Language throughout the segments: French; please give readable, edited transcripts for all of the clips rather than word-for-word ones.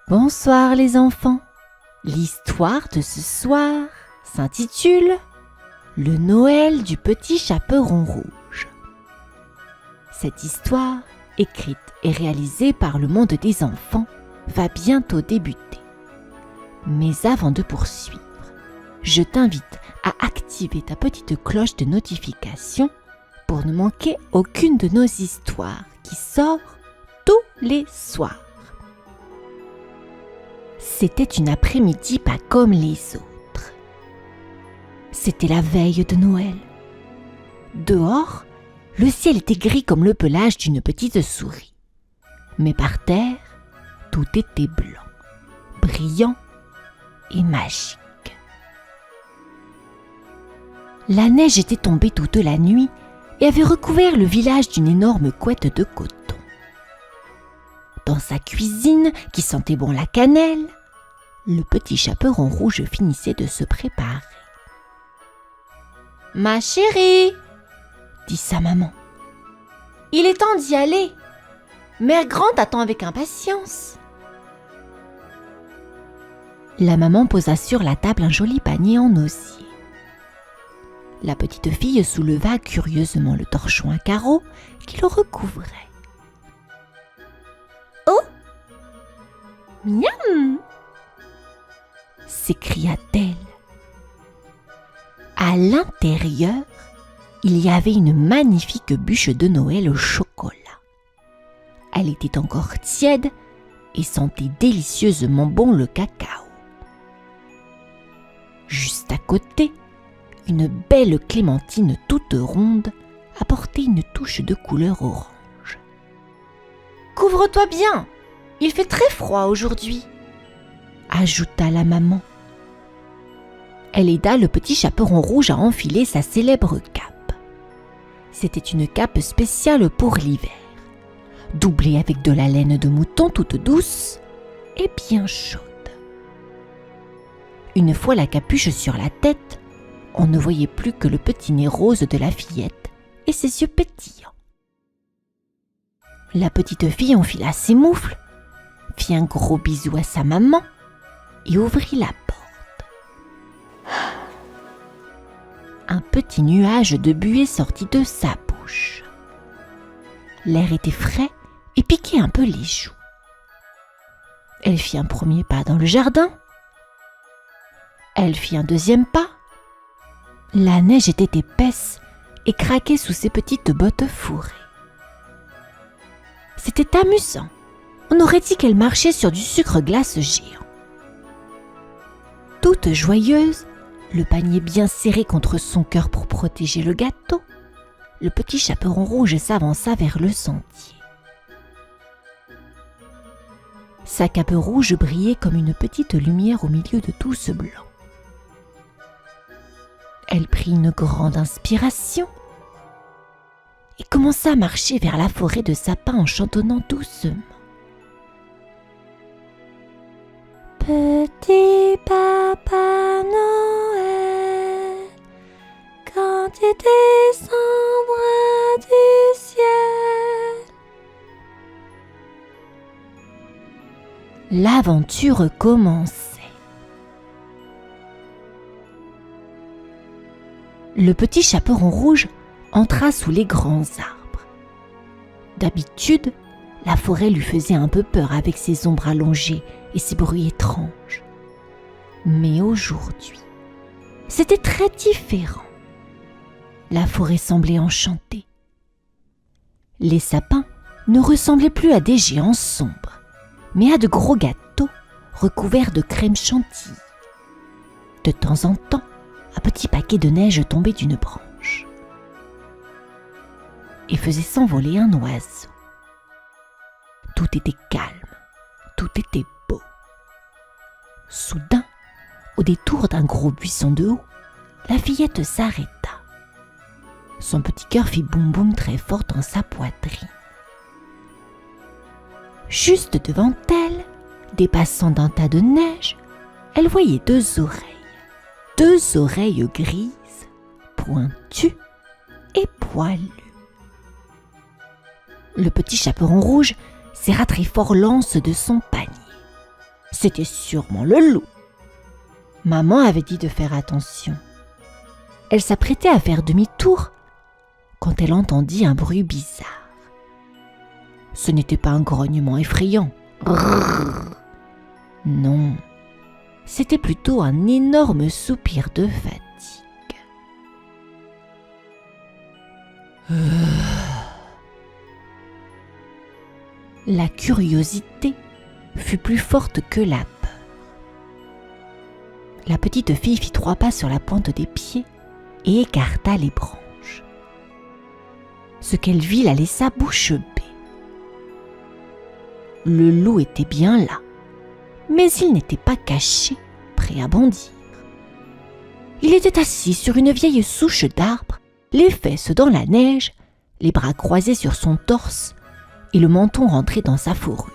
Bonsoir les enfants. L'histoire de ce soir s'intitule « Le Noël du petit chaperon rouge ». Cette histoire, écrite et réalisée par le monde des enfants, va bientôt débuter. Mais avant de poursuivre, je t'invite à activer ta petite cloche de notification pour ne manquer aucune de nos histoires qui sort tous les soirs. C'était une après-midi pas comme les autres. C'était la veille de Noël. Dehors, le ciel était gris comme le pelage d'une petite souris. Mais par terre, tout était blanc, brillant et magique. La neige était tombée toute la nuit et avait recouvert le village d'une énorme couette de coton. Dans sa cuisine, qui sentait bon la cannelle, le petit chaperon rouge finissait de se préparer. « Ma chérie !» dit sa maman. « Il est temps d'y aller. Mère Grande attend avec impatience. » La maman posa sur la table un joli panier en osier. La petite fille souleva curieusement le torchon à carreaux qui le recouvrait. « Oh ! Miam !» s'écria-t-elle. À l'intérieur, il y avait une magnifique bûche de Noël au chocolat. Elle était encore tiède et sentait délicieusement bon le cacao. Juste à côté, une belle clémentine toute ronde apportait une touche de couleur orange. « Couvre-toi bien, il fait très froid aujourd'hui », ajouta la maman. Elle aida le petit chaperon rouge à enfiler sa célèbre cape. C'était une cape spéciale pour l'hiver, doublée avec de la laine de mouton toute douce et bien chaude. Une fois la capuche sur la tête, on ne voyait plus que le petit nez rose de la fillette et ses yeux pétillants. La petite fille enfila ses moufles, fit un gros bisou à sa maman et ouvrit la porte. Un petit nuage de buée sortit de sa bouche. L'air était frais et piquait un peu les joues. Elle fit un premier pas dans le jardin. Elle fit un deuxième pas. La neige était épaisse et craquait sous ses petites bottes fourrées. C'était amusant. On aurait dit qu'elle marchait sur du sucre glace géant. Toute joyeuse, le panier bien serré contre son cœur pour protéger le gâteau, le petit chaperon rouge s'avança vers le sentier. Sa cape rouge brillait comme une petite lumière au milieu de tout ce blanc. Elle prit une grande inspiration et commença à marcher vers la forêt de sapins en chantonnant doucement. Petit papa Noël, quand tu descendras du ciel. L'aventure commençait. Le petit chaperon rouge entra sous les grands arbres. D'habitude, la forêt lui faisait un peu peur avec ses ombres allongées et ses bruits étranges. Mais aujourd'hui, c'était très différent. La forêt semblait enchantée. Les sapins ne ressemblaient plus à des géants sombres, mais à de gros gâteaux recouverts de crème chantilly. De temps en temps, un petit paquet de neige tombait d'une branche et faisait s'envoler un oiseau. Tout était calme, tout était beau. Soudain, au détour d'un gros buisson de haut, la fillette s'arrêta. Son petit cœur fit boum boum très fort dans sa poitrine. Juste devant elle, dépassant d'un tas de neige, elle voyait deux oreilles grises, pointues et poilues. Le petit chaperon rouge serra très fort l'anse de son panier. C'était sûrement le loup. Maman avait dit de faire attention. Elle s'apprêtait à faire demi-tour quand elle entendit un bruit bizarre. Ce n'était pas un grognement effrayant. Non, c'était plutôt un énorme soupir de fatigue. La curiosité fut plus forte que la peur. La petite fille fit 3 pas sur la pointe des pieds et écarta les branches. Ce qu'elle vit la laissa bouche bée. Le loup était bien là, mais il n'était pas caché, prêt à bondir. Il était assis sur une vieille souche d'arbre, les fesses dans la neige, les bras croisés sur son torse et le menton rentré dans sa fourrure.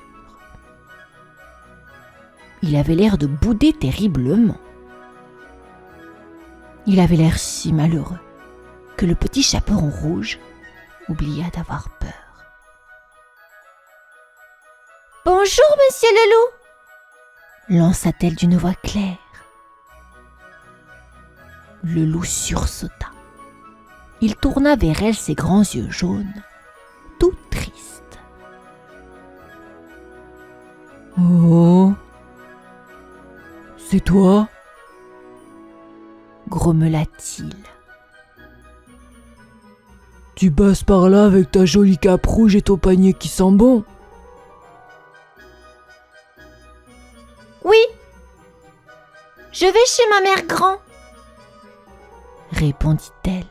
Il avait l'air de bouder terriblement. Il avait l'air si malheureux que le petit chaperon rouge oublia d'avoir peur. « Bonjour, monsieur le loup !» lança-t-elle d'une voix claire. Le loup sursauta. Il tourna vers elle ses grands yeux jaunes, tout tristes. « Oh, c'est toi ?» grommela-t-il. « Tu passes par là avec ta jolie cape rouge et ton panier qui sent bon ?» « Oui, je vais chez ma mère grand » répondit-elle.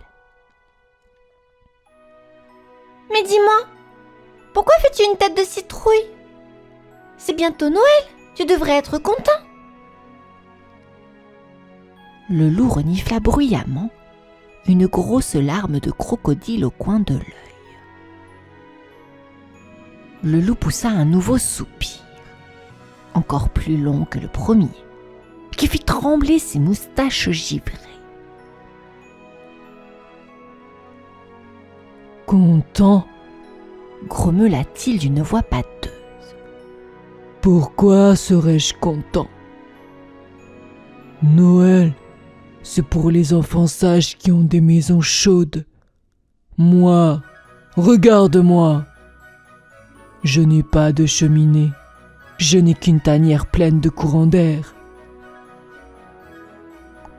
« Mais dis-moi, pourquoi fais-tu une tête de citrouille ? C'est bientôt Noël, tu devrais être content. » Le loup renifla bruyamment, une grosse larme de crocodile au coin de l'œil. Le loup poussa un nouveau soupir, encore plus long que le premier, qui fit trembler ses moustaches givrées. « Content ?» grommela-t-il d'une voix pâteuse. « Pourquoi serais-je content ? Noël, c'est pour les enfants sages qui ont des maisons chaudes. Moi, regarde-moi. Je n'ai pas de cheminée. Je n'ai qu'une tanière pleine de courants d'air.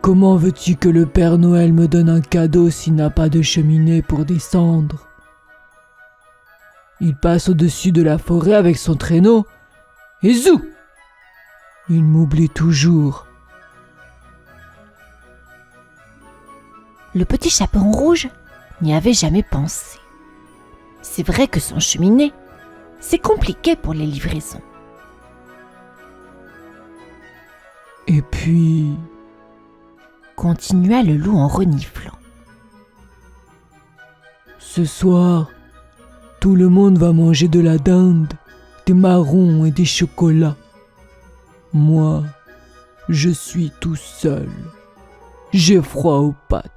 Comment veux-tu que le Père Noël me donne un cadeau s'il n'a pas de cheminée pour descendre ? Il passe au-dessus de la forêt avec son traîneau et zou ! Il m'oublie toujours. » Le petit chaperon rouge n'y avait jamais pensé. C'est vrai que sans cheminée, c'est compliqué pour les livraisons. Et puis, continua le loup en reniflant. Ce soir, tout le monde va manger de la dinde, des marrons et des chocolats. Moi, je suis tout seul. J'ai froid aux pattes.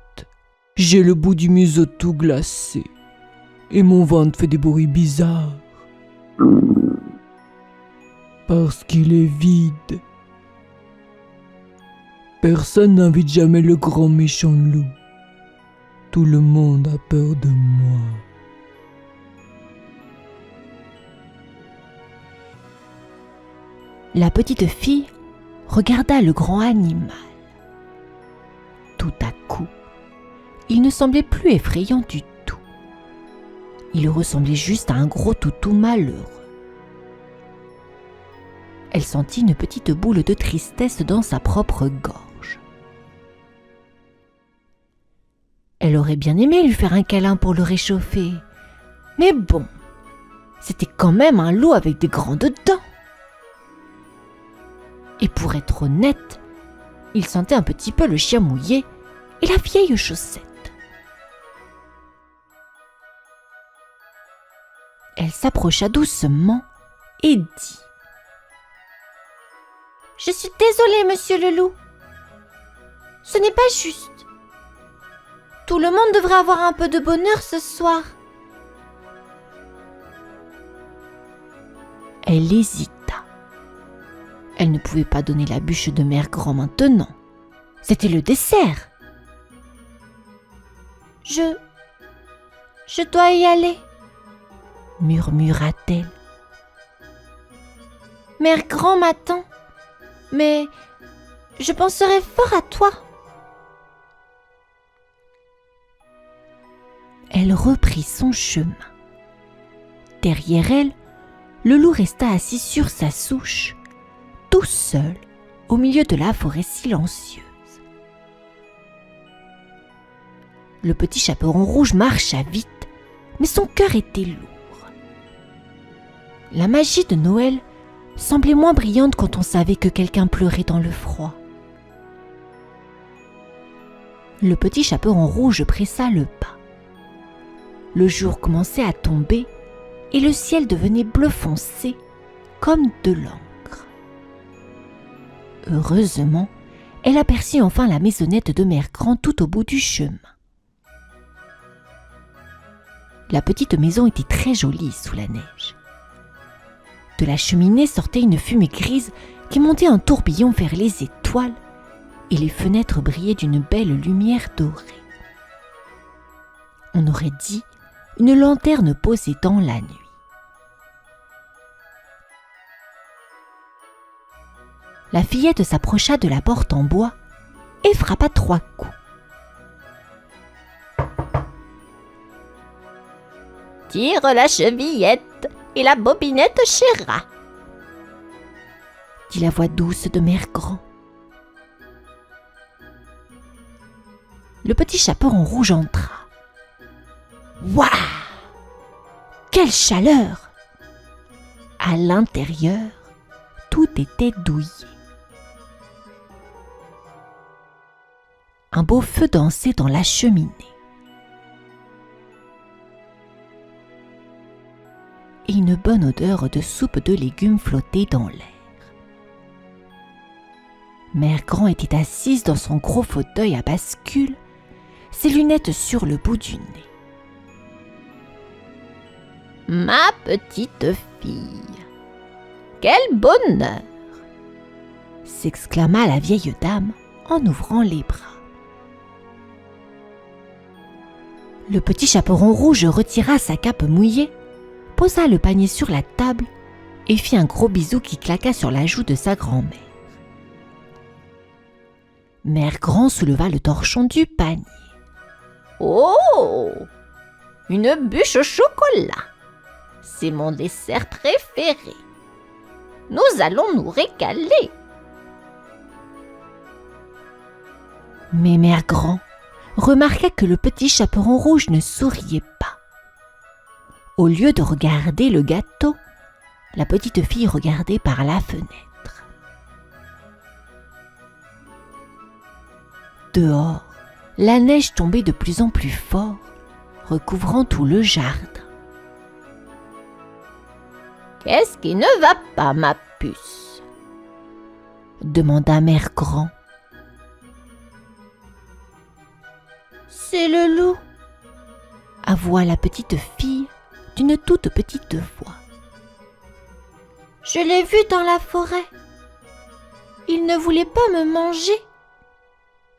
J'ai le bout du museau tout glacé et mon ventre fait des bruits bizarres. Parce qu'il est vide. Personne n'invite jamais le grand méchant loup. Tout le monde a peur de moi. La petite fille regarda le grand animal. Tout à coup, il ne semblait plus effrayant du tout. Il ressemblait juste à un gros toutou malheureux. Elle sentit une petite boule de tristesse dans sa propre gorge. Elle aurait bien aimé lui faire un câlin pour le réchauffer. Mais bon, c'était quand même un loup avec des grandes dents. Et pour être honnête, il sentait un petit peu le chien mouillé et la vieille chaussette. Elle s'approcha doucement et dit : « Je suis désolée, monsieur le loup. Ce n'est pas juste. Tout le monde devrait avoir un peu de bonheur ce soir. » Elle hésita. Elle ne pouvait pas donner la bûche de Mère Grand maintenant. C'était le dessert. Je dois y aller, murmura-t-elle. Mère Grand m'attend, mais je penserai fort à toi. Elle reprit son chemin. Derrière elle, le loup resta assis sur sa souche, tout seul, au milieu de la forêt silencieuse. Le petit chaperon rouge marcha vite, mais son cœur était lourd. La magie de Noël semblait moins brillante quand on savait que quelqu'un pleurait dans le froid. Le petit chaperon rouge pressa le pas. Le jour commençait à tomber et le ciel devenait bleu foncé, comme de l'encre. Heureusement, elle aperçut enfin la maisonnette de Mère Grand tout au bout du chemin. La petite maison était très jolie sous la neige. De la cheminée sortait une fumée grise qui montait en tourbillon vers les étoiles et les fenêtres brillaient d'une belle lumière dorée. On aurait dit une lanterne posée dans la nuit. La fillette s'approcha de la porte en bois et frappa 3 coups. Tire la chevillette et la bobinette chéra, dit la voix douce de Mère Grand. Le petit chaperon rouge entra. Waouh! Quelle chaleur! À l'intérieur, tout était douillet. Un beau feu dansait dans la cheminée. Et une bonne odeur de soupe de légumes flottait dans l'air. Mère Grand était assise dans son gros fauteuil à bascule, ses lunettes sur le bout du nez. « Ma petite fille, quel bonheur !» s'exclama la vieille dame en ouvrant les bras. Le petit chaperon rouge retira sa cape mouillée, posa le panier sur la table et fit un gros bisou qui claqua sur la joue de sa grand-mère. Mère Grand souleva le torchon du panier. « Oh, une bûche au chocolat! C'est mon dessert préféré. Nous allons nous régaler. » Mais Mère Grand remarqua que le petit chaperon rouge ne souriait pas. Au lieu de regarder le gâteau, la petite fille regardait par la fenêtre. Dehors, la neige tombait de plus en plus fort, recouvrant tout le jardin. « Qu'est-ce qui ne va pas, ma puce ?» demanda Mère Grand. « C'est le loup !» avoua la petite fille d'une toute petite voix. « Je l'ai vu dans la forêt. Il ne voulait pas me manger.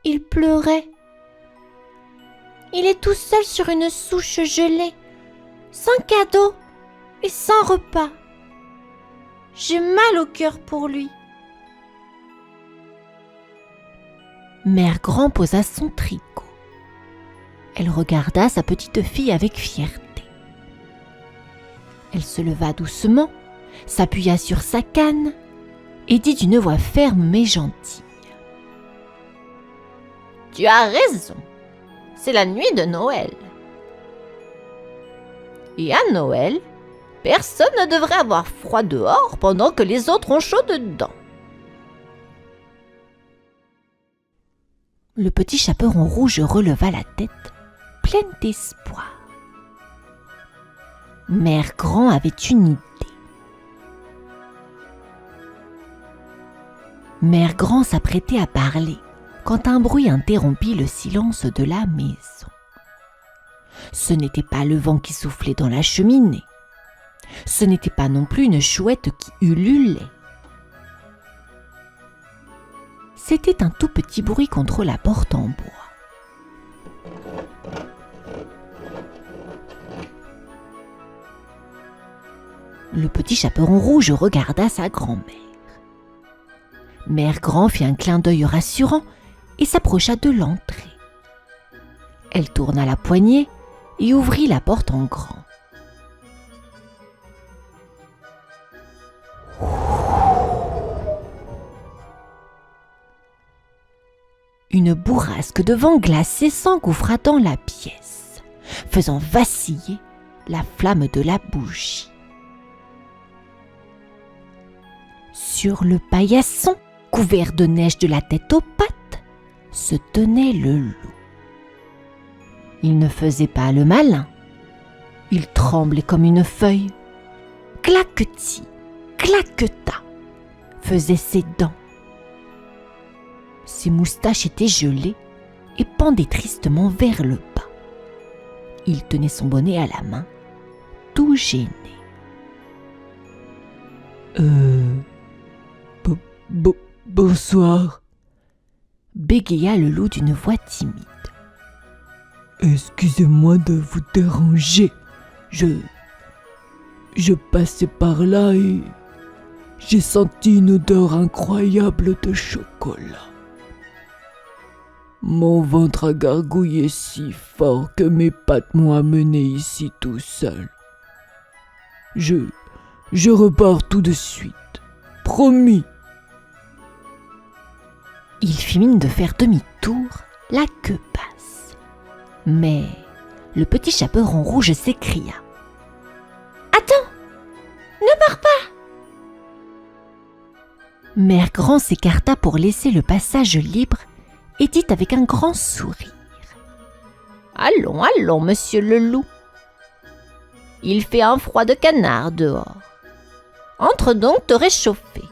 Il pleurait. Il est tout seul sur une souche gelée, sans cadeau et sans repas. J'ai mal au cœur pour lui. » Mère Grand posa son tricot. Elle regarda sa petite fille avec fierté. Elle se leva doucement, s'appuya sur sa canne et dit d'une voix ferme mais gentille. « Tu as raison, c'est la nuit de Noël. Et à Noël, personne ne devrait avoir froid dehors pendant que les autres ont chaud dedans. » Le petit chaperon rouge releva la tête, pleine d'espoir. Mère Grand avait une idée. Mère Grand s'apprêtait à parler quand un bruit interrompit le silence de la maison. Ce n'était pas le vent qui soufflait dans la cheminée. Ce n'était pas non plus une chouette qui ululait. C'était un tout petit bruit contre la porte en bois. Le petit chaperon rouge regarda sa grand-mère. Mère Grand fit un clin d'œil rassurant et s'approcha de l'entrée. Elle tourna la poignée et ouvrit la porte en grand. Une bourrasque de vent glacé s'engouffra dans la pièce, faisant vaciller la flamme de la bougie. Sur le paillasson, couvert de neige de la tête aux pattes, se tenait le loup. Il ne faisait pas le malin. Il tremblait comme une feuille. Claquetis, claqueta, faisait ses dents. Ses moustaches étaient gelées et pendaient tristement vers le bas. Il tenait son bonnet à la main, tout gêné. Bonsoir, Bégaya le loup d'une voix timide. excusez-moi de vous déranger. Je passais par là et j'ai senti une odeur incroyable de chocolat. Mon ventre a gargouillé si fort que mes pattes m'ont amené ici tout seul. Je repars tout de suite. Promis. Il fit mine de faire demi-tour, la queue basse. Mais le petit chaperon rouge s'écria. « Attends, ne pars pas !» Mère Grand s'écarta pour laisser le passage libre et dit avec un grand sourire. « Allons, allons, monsieur le loup. Il fait un froid de canard dehors. Entre donc te réchauffer. »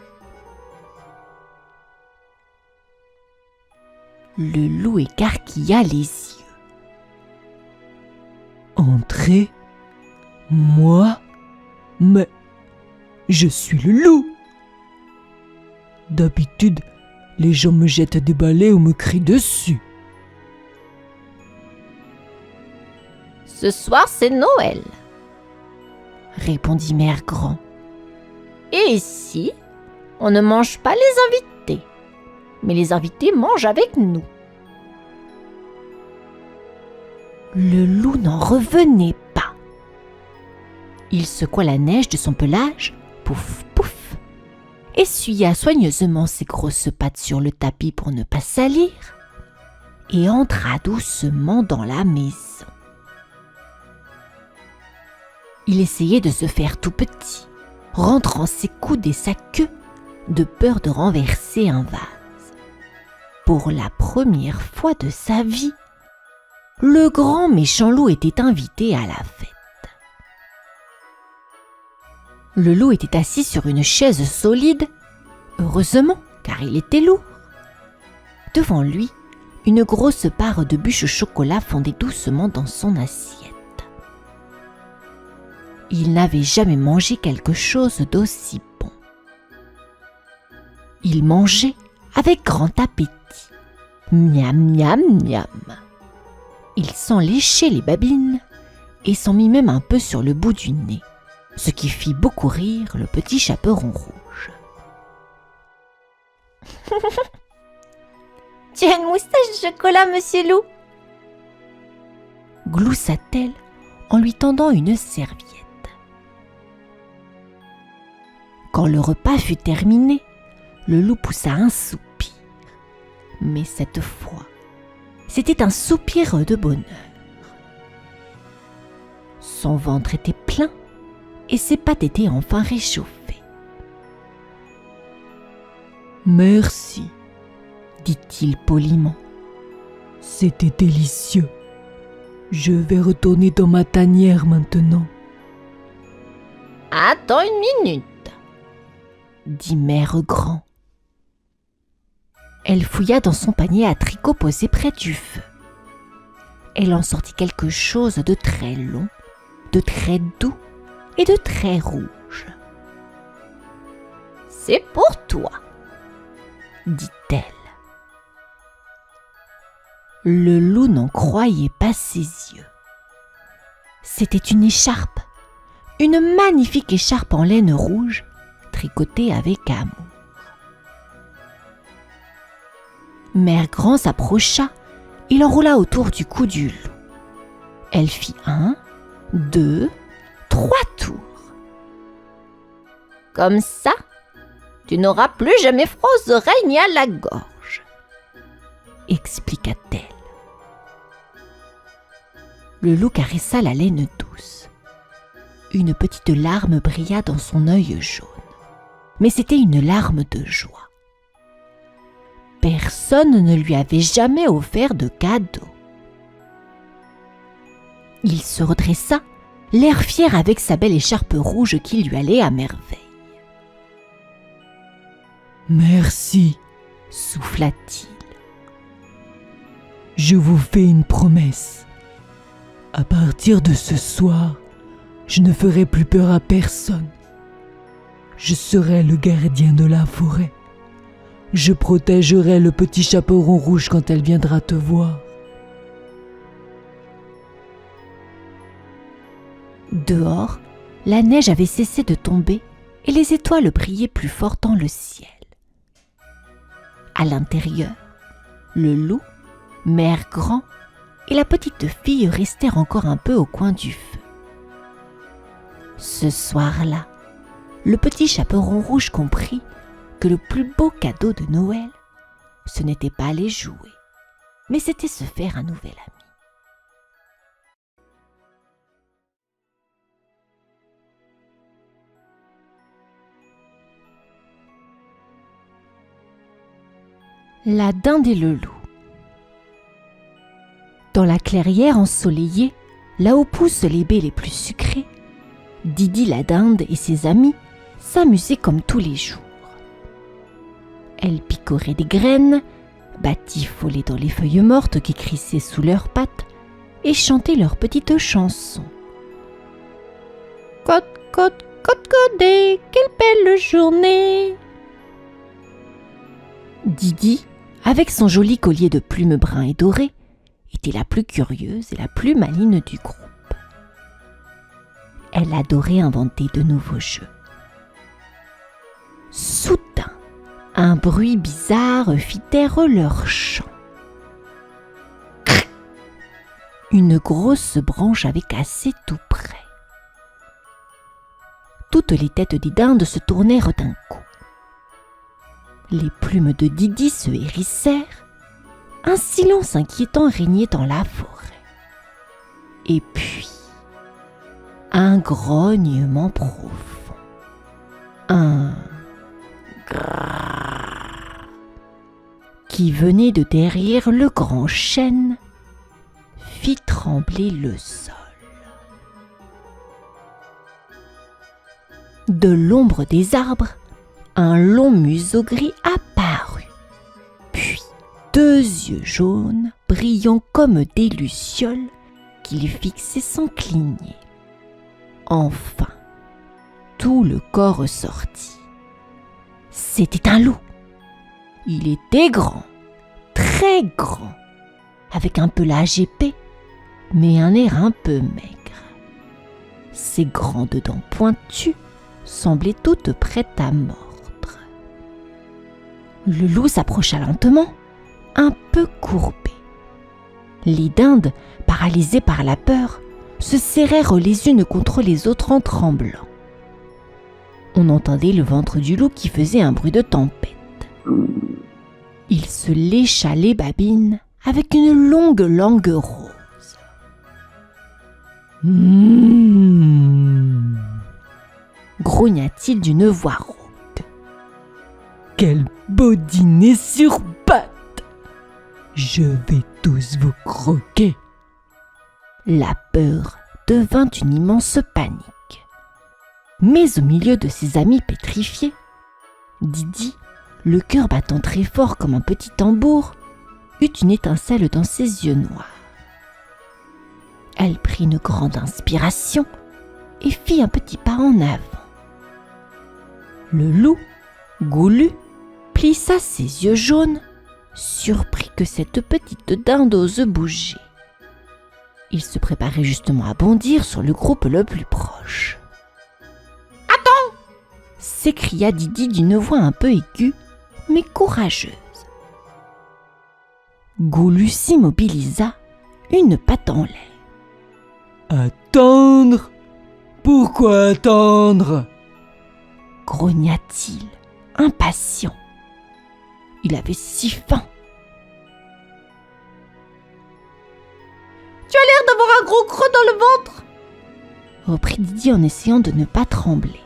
Le loup écarquilla les yeux. Entrez, moi, mais je suis le loup. D'habitude, les gens me jettent des balais ou me crient dessus. Ce soir, c'est Noël, répondit Mère Grand. Et ici, on ne mange pas les invités, mais les invités mangent avec nous. Le loup n'en revenait pas. Il secoua la neige de son pelage, pouf, pouf, essuya soigneusement ses grosses pattes sur le tapis pour ne pas salir, et entra doucement dans la maison. Il essayait de se faire tout petit, rentrant ses coudes et sa queue, de peur de renverser un vase. Pour la première fois de sa vie, le grand méchant loup était invité à la fête. Le loup était assis sur une chaise solide, heureusement, car il était lourd. Devant lui, une grosse part de bûche au chocolat fondait doucement dans son assiette. Il n'avait jamais mangé quelque chose d'aussi bon. Il mangeait avec grand appétit. Miam, miam, miam. Il s'en léchait les babines et s'en mit même un peu sur le bout du nez, ce qui fit beaucoup rire le petit chaperon rouge. « Tu as une moustache de chocolat, monsieur loup ?» gloussa-t-elle en lui tendant une serviette. Quand le repas fut terminé, le loup poussa un soupir. Mais cette fois, c'était un soupir de bonheur. Son ventre était plein et ses pattes étaient enfin réchauffées. « Merci, dit-il poliment. C'était délicieux. Je vais retourner dans ma tanière maintenant. » Attends une minute, dit Mère Grand. Elle fouilla dans son panier à tricot posé près du feu. Elle en sortit quelque chose de très long, de très doux et de très rouge. « C'est pour toi, dit-elle. Le loup n'en croyait pas ses yeux. C'était une écharpe, une magnifique écharpe en laine rouge, tricotée avec amour. Mère Grand s'approcha et l'enroula autour du cou du loup. Elle fit 1, 2, 3 tours. « Comme ça, tu n'auras plus jamais froid aux oreilles ni à la gorge, » expliqua-t-elle. Le loup caressa la laine douce. Une petite larme brilla dans son œil jaune, mais c'était une larme de joie. Personne ne lui avait jamais offert de cadeau. Il se redressa, l'air fier avec sa belle écharpe rouge qui lui allait à merveille. « Merci, » souffla-t-il. « Je vous fais une promesse. À partir de ce soir, je ne ferai plus peur à personne. Je serai le gardien de la forêt. Je protégerai le petit chaperon rouge quand elle viendra te voir. » Dehors, la neige avait cessé de tomber et les étoiles brillaient plus fort dans le ciel. À l'intérieur, le loup, Mère Grand et la petite fille restèrent encore un peu au coin du feu. Ce soir-là, le petit chaperon rouge comprit que le plus beau cadeau de Noël, ce n'était pas les jouets, mais c'était se faire un nouvel ami. La dinde et le loup. Dans la clairière ensoleillée, là où poussent les baies les plus sucrées, Didi la dinde et ses amis s'amusaient comme tous les jours. Elles picoraient des graines, batifolaient dans les feuilles mortes qui crissaient sous leurs pattes et chantaient leurs petites chansons. Côte, côte, côte, codé, quelle belle journée! Didi, avec son joli collier de plumes bruns et dorées, était la plus curieuse et la plus maligne du groupe. Elle adorait inventer de nouveaux jeux. Soudain, un bruit bizarre fit taire leur chant. Une grosse branche avait cassé tout près. Toutes les têtes des dindes se tournèrent d'un coup. Les plumes de Didi se hérissèrent. Un silence inquiétant régnait dans la forêt. Et puis, un grognement profond. Un grrrr qui venait de derrière le grand chêne fit trembler le sol. De l'ombre des arbres, un long museau gris apparut, puis 2 yeux jaunes, brillants comme des lucioles, qui les fixaient sans cligner. Enfin, tout le corps sortit. C'était un loup. Il était grand, très grand, avec un pelage épais, mais un air un peu maigre. Ses grandes dents pointues semblaient toutes prêtes à mordre. Le loup s'approcha lentement, un peu courbé. Les dindes, paralysées par la peur, se serrèrent les unes contre les autres en tremblant. On entendait le ventre du loup qui faisait un bruit de tempête. Il se lécha les babines avec une longue langue rose. Grogna-t-il d'une voix rauque. Quel beau dîner sur pattes! Je vais tous vous croquer. La peur devint une immense panique. Mais au milieu de ses amis pétrifiés, Didi, le cœur battant très fort comme un petit tambour, eut une étincelle dans ses yeux noirs. Elle prit une grande inspiration et fit un petit pas en avant. Le loup, goulu, plissa ses yeux jaunes, surpris. que cette petite dinde ose bouger. Il se préparait justement à bondir sur le groupe le plus proche. « Attends !» s'écria Didi d'une voix un peu aiguë, mais courageuse. Goulu s'immobilisa, une patte en l'air. « Attendre ? Pourquoi attendre ?» grogna-t-il, impatient. Il avait si faim. « Tu as l'air d'avoir un gros creux dans le ventre !» reprit Didi en essayant de ne pas trembler.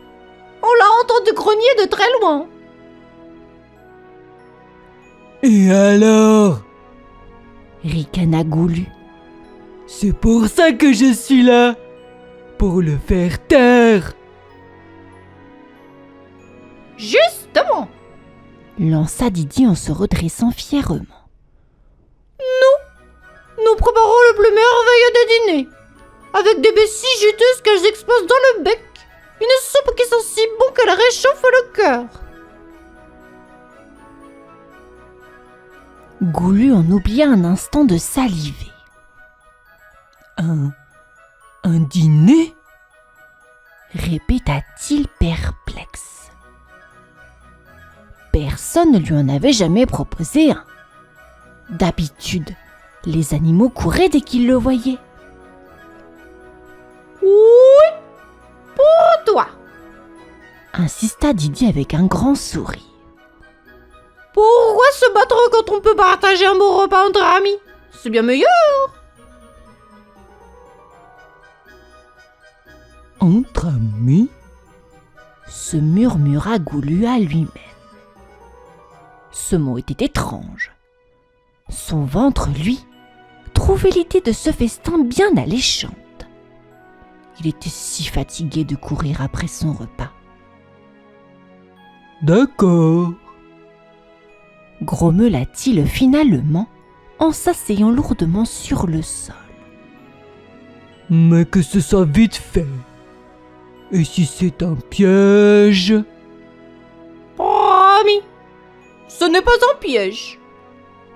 « On l'a entendu grogner de très loin !» « Et alors ?» ricana Goulu. « C'est pour ça que je suis là, pour le faire taire !» « Justement !» lança Didi en se redressant fièrement. « Nous préparons le plus merveilleux des dîners, avec des baies si juteuses qu'elles explosent dans le bec, une soupe qui sent si bon qu'elle réchauffe le cœur. » Goulu en oublia un instant de saliver. Un dîner ?» répéta-t-il perplexe. Personne ne lui en avait jamais proposé un. D'habitude, les animaux couraient dès qu'ils le voyaient. « Oui, pour toi !» insista Didi avec un grand sourire. « Pourquoi se battre quand on peut partager un bon repas entre amis ? C'est bien meilleur !» « Entre amis ?» se murmura Goulu à lui-même. Ce mot était étrange. Son ventre, lui, trouvait l'idée de ce festin bien alléchante. Il était si fatigué de courir après son repas. « D'accord !» grommela-t-il finalement en s'asseyant lourdement sur le sol. « Mais que ce soit vite fait. Et si c'est un piège ?» Promis, ce n'est pas un piège.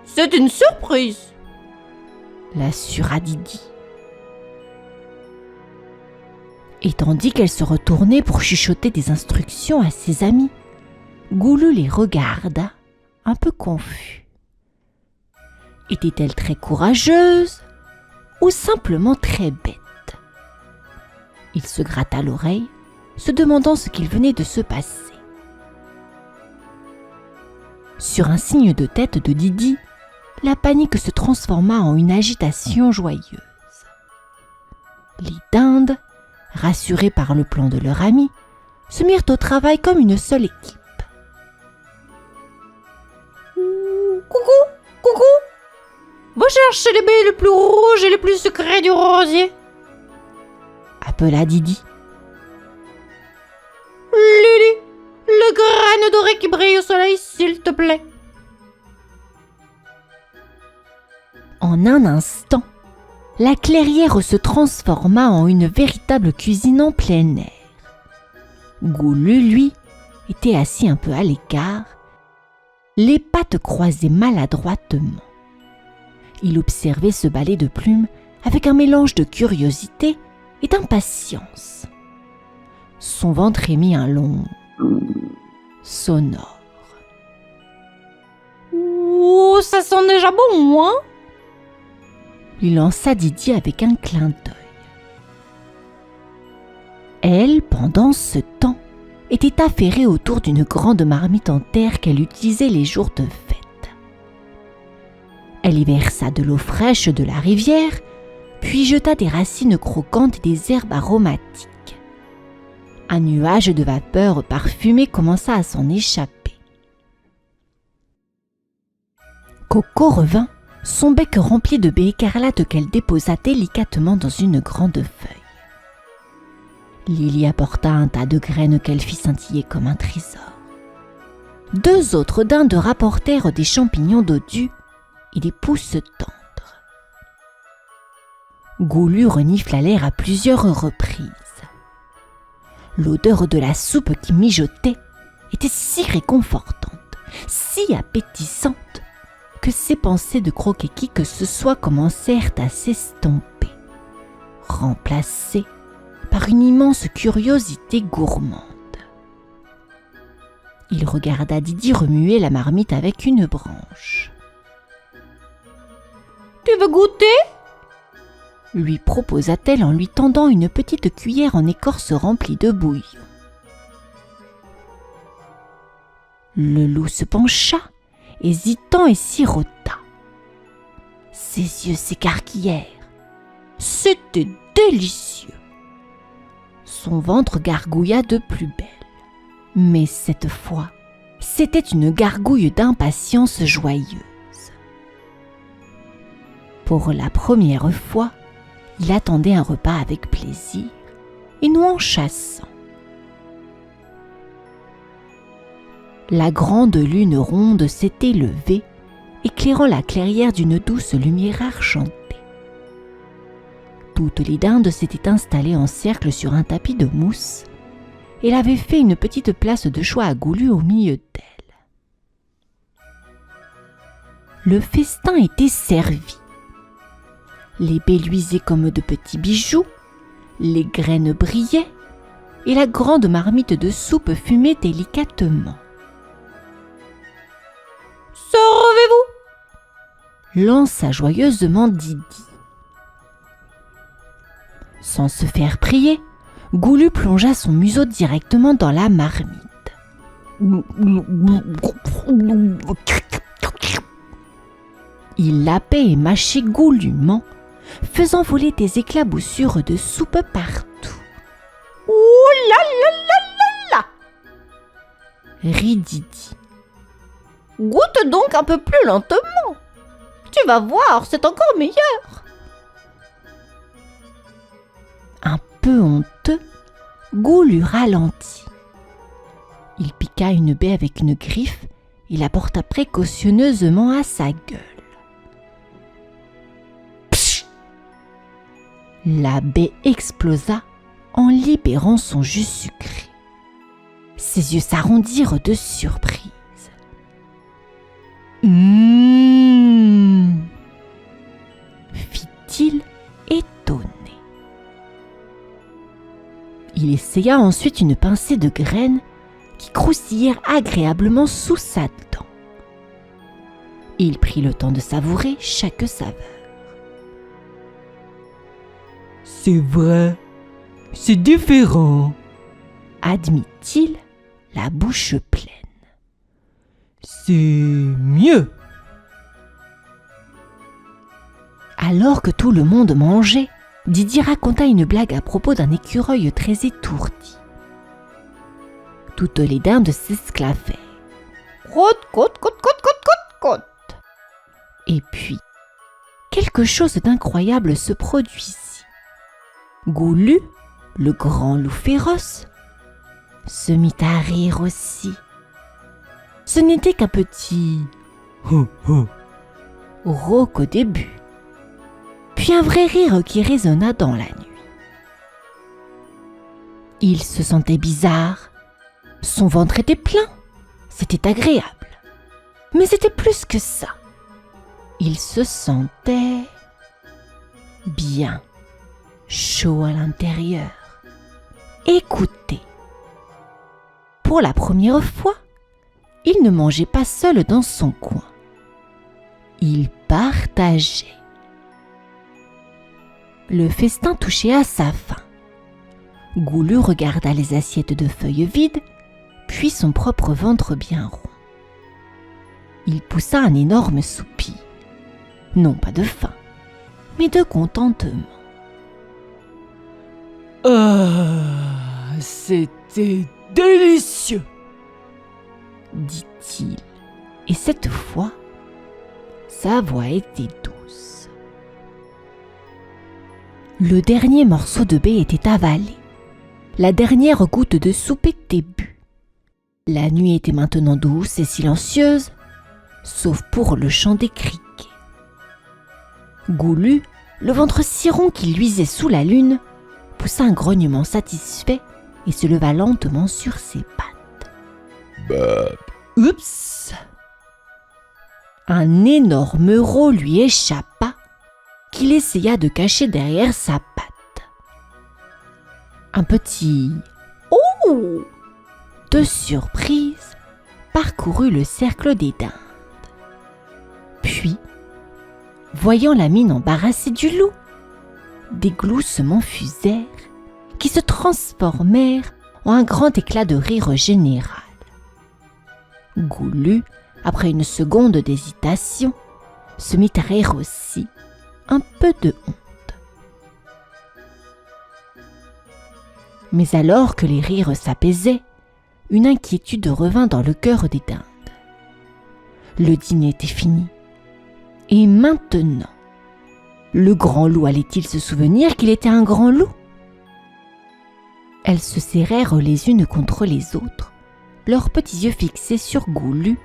C'est une surprise, l'assura Didi. Et tandis qu'elle se retournait pour chuchoter des instructions à ses amis, Goulu les regarda, un peu confus. Était-elle très courageuse ou simplement très bête ? Il se gratta l'oreille, se demandant ce qu'il venait de se passer. Sur un signe de tête de Didi, la panique se transforma en une agitation joyeuse. Les dindes, rassurées par le plan de leur ami, se mirent au travail comme une seule équipe. Coucou, va chercher les baies les plus rouges et les plus sucrées du rosier, appela Didi. Lily, les graines dorées qui brillent au soleil, s'il te plaît. En un instant, la clairière se transforma en une véritable cuisine en plein air. Goulu, lui, était assis un peu à l'écart, les pattes croisées maladroitement. Il observait ce balai de plumes avec un mélange de curiosité et d'impatience. Son ventre émit un long sonore. « Oh, ça sent déjà bon, hein ?» lui lança Didi avec un clin d'œil. Elle, pendant ce temps, était affairée autour d'une grande marmite en terre qu'elle utilisait les jours de fête. Elle y versa de l'eau fraîche de la rivière, puis jeta des racines croquantes et des herbes aromatiques. Un nuage de vapeur parfumée commença à s'en échapper. Coco revint, son bec rempli de baies écarlates qu'elle déposa délicatement dans une grande feuille. Lily apporta un tas de graines qu'elle fit scintiller comme un trésor. 2 autres dindes rapportèrent des champignons dodus et des pousses tendres. Goulu renifla l'air à plusieurs reprises. L'odeur de la soupe qui mijotait était si réconfortante, si appétissante, que ses pensées de croquer qui que ce soit commencèrent à s'estomper, remplacées par une immense curiosité gourmande. Il regarda Didi remuer la marmite avec une branche. « Tu veux goûter ?» lui proposa-t-elle en lui tendant une petite cuillère en écorce remplie de bouillon. Le loup se pencha, hésitant et sirota. Ses yeux s'écarquillèrent. C'était délicieux. Son ventre gargouilla de plus belle. Mais cette fois, c'était une gargouille d'impatience joyeuse. Pour la première fois, il attendait un repas avec plaisir et non en chassant. La grande lune ronde s'était levée, éclairant la clairière d'une douce lumière argentée. Toutes les dindes s'étaient installées en cercle sur un tapis de mousse et elle avait fait une petite place de choix à Goulu au milieu d'elles. Le festin était servi. Les baies luisaient comme de petits bijoux, les graines brillaient et la grande marmite de soupe fumait délicatement. « Servez-vous » lança joyeusement Didi. Sans se faire prier, Goulu plongea son museau directement dans la marmite. Il lapait et mâchait goulûment, faisant voler des éclaboussures de soupe partout. « Ouh là là là là là » rit Didi. « Goûte donc un peu plus lentement. Tu vas voir, c'est encore meilleur. » Un peu honteux, Goulu ralentit. Il piqua une baie avec une griffe et la porta précautionneusement à sa gueule. Psh! La baie explosa en libérant son jus sucré. Ses yeux s'arrondirent de surprise. Fit-il étonné. Il essaya ensuite une pincée de graines qui croustillèrent agréablement sous sa dent. Il prit le temps de savourer chaque saveur. « C'est vrai, c'est différent, » admit-il, la bouche pleine. « C'est mieux. » Alors que tout le monde mangeait, Didi raconta une blague à propos d'un écureuil très étourdi. Toutes les dindes s'esclaffèrent. Côte, côte, côte, côte, côte, côte, côte. Et puis, quelque chose d'incroyable se produisit. Goulu, le grand loup féroce, se mit à rire aussi. Ce n'était qu'un petit rauque au début, puis un vrai rire qui résonna dans la nuit. Il se sentait bizarre, son ventre était plein, c'était agréable, mais c'était plus que ça. Il se sentait bien, chaud à l'intérieur. Écoutez, pour la première fois, il ne mangeait pas seul dans son coin. Il partageait. Le festin touchait à sa fin. Goulu regarda les assiettes de feuilles vides, puis son propre ventre bien rond. Il poussa un énorme soupir. Non pas de faim, mais de contentement. « Ah, c'était délicieux !» dit-il, et cette fois, sa voix était douce. Le dernier morceau de baie était avalé. La dernière goutte de soupe était bue. La nuit était maintenant douce et silencieuse, sauf pour le chant des criquets. Goulu, le ventre si rond qu'il luisait sous la lune, poussa un grognement satisfait et se leva lentement sur ses pattes. Oups! Un énorme euro lui échappa, qu'il essaya de cacher derrière sa patte. Un petit « Oh !» de surprise parcourut le cercle des dindes. Puis, voyant la mine embarrassée du loup, des gloussements fusèrent qui se transformèrent en un grand éclat de rire général. Goulu, après une seconde d'hésitation, se mit à rire aussi, un peu de honte. Mais alors que les rires s'apaisaient, une inquiétude revint dans le cœur des dindes. Le dîner était fini. Et maintenant, le grand loup allait-il se souvenir qu'il était un grand loup ? Elles se serrèrent les unes contre les autres, leurs petits yeux fixés sur Goulu,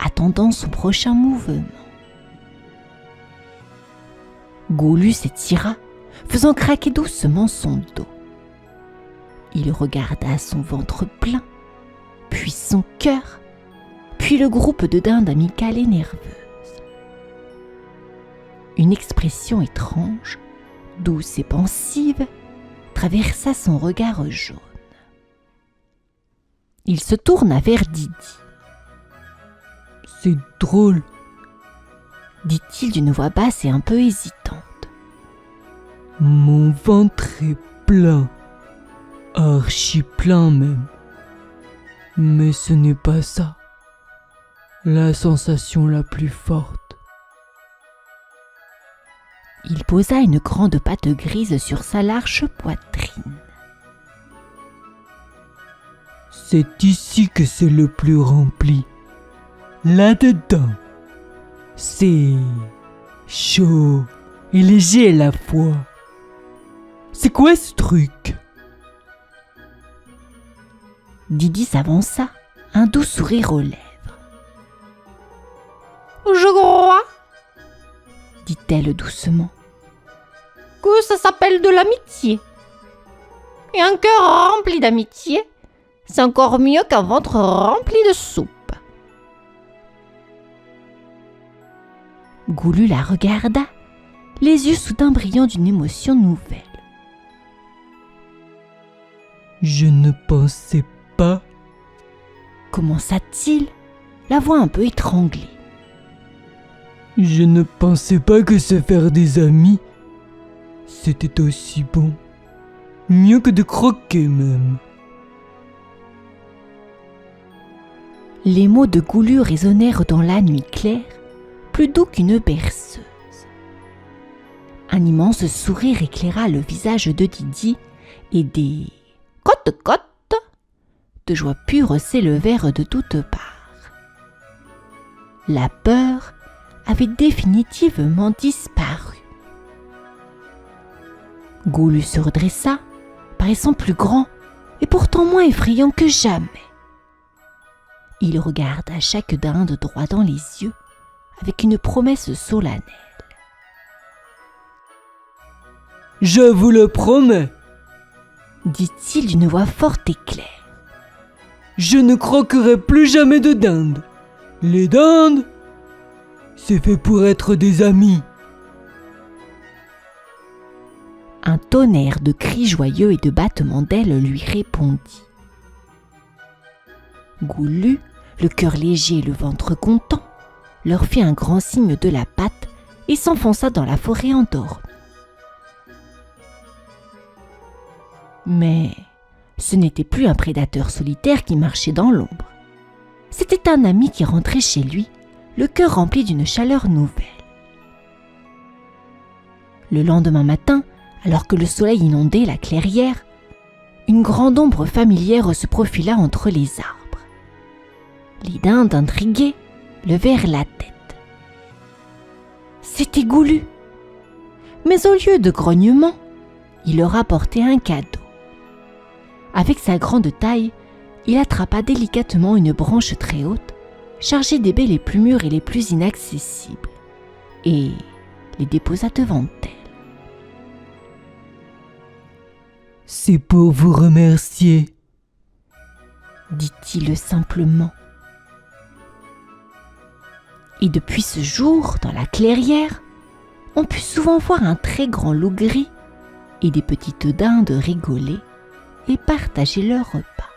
attendant son prochain mouvement. Goulu s'étira, faisant craquer doucement son dos. Il regarda son ventre plein, puis son cœur, puis le groupe de dindes amicales et nerveuses. Une expression étrange, douce et pensive, traversa son regard jaune. Il se tourna vers Didi. « C'est drôle, » dit-il d'une voix basse et un peu hésitante. « Mon ventre est plein, archi plein même. Mais ce n'est pas ça, la sensation la plus forte. » Il posa une grande patte grise sur sa large poitrine. « C'est ici que c'est le plus rempli. Là-dedans, c'est chaud et léger à la fois. C'est quoi ce truc ?» Didi s'avança, un doux sourire aux lèvres. « Je crois, » dit-elle doucement, « que ça s'appelle de l'amitié. Et un cœur rempli d'amitié, c'est encore mieux qu'un ventre rempli de soupe. » Goulu la regarda, les yeux soudain brillants d'une émotion nouvelle. « Je ne pensais pas, » commença-t-il, la voix un peu étranglée. « Je ne pensais pas que se faire des amis, c'était aussi bon. Mieux que de croquer même. » Les mots de Goulu résonnèrent dans la nuit claire, plus doux qu'une berceuse. Un immense sourire éclaira le visage de Didi et des « cote-cote » de joie pure s'élevèrent de toutes parts. La peur avait définitivement disparu. Goulu se redressa, paraissant plus grand et pourtant moins effrayant que jamais. Il regarda chaque dinde droit dans les yeux avec une promesse solennelle. « Je vous le promets, » dit-il d'une voix forte et claire. « Je ne croquerai plus jamais de dinde. Les dindes, c'est fait pour être des amis. » Un tonnerre de cris joyeux et de battements d'ailes lui répondit. Goulu, le cœur léger et le ventre content, leur fit un grand signe de la patte et s'enfonça dans la forêt endormie. Mais ce n'était plus un prédateur solitaire qui marchait dans l'ombre. C'était un ami qui rentrait chez lui, le cœur rempli d'une chaleur nouvelle. Le lendemain matin, alors que le soleil inondait la clairière, une grande ombre familière se profila entre les arbres. Les dindes, intriguées, levèrent la tête. C'était Goulu. Mais au lieu de grognements, il leur apportait un cadeau. Avec sa grande taille, il attrapa délicatement une branche très haute, chargée des baies les plus mûres et les plus inaccessibles, et les déposa devant elle. « C'est pour vous remercier, » dit-il simplement. Et depuis ce jour, dans la clairière, on put souvent voir un très grand loup gris et des petites dindes rigoler et partager leur repas.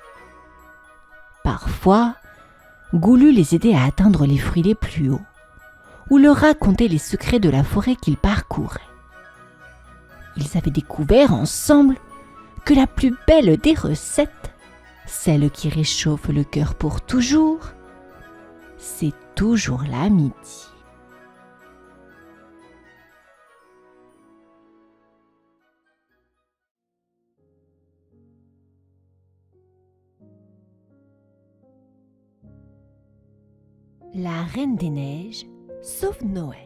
Parfois, Goulu les aidait à atteindre les fruits les plus hauts, ou leur racontait les secrets de la forêt qu'ils parcouraient. Ils avaient découvert ensemble que la plus belle des recettes, celle qui réchauffe le cœur pour toujours, c'est toujours l'amitié. La Reine des Neiges sauve Noël.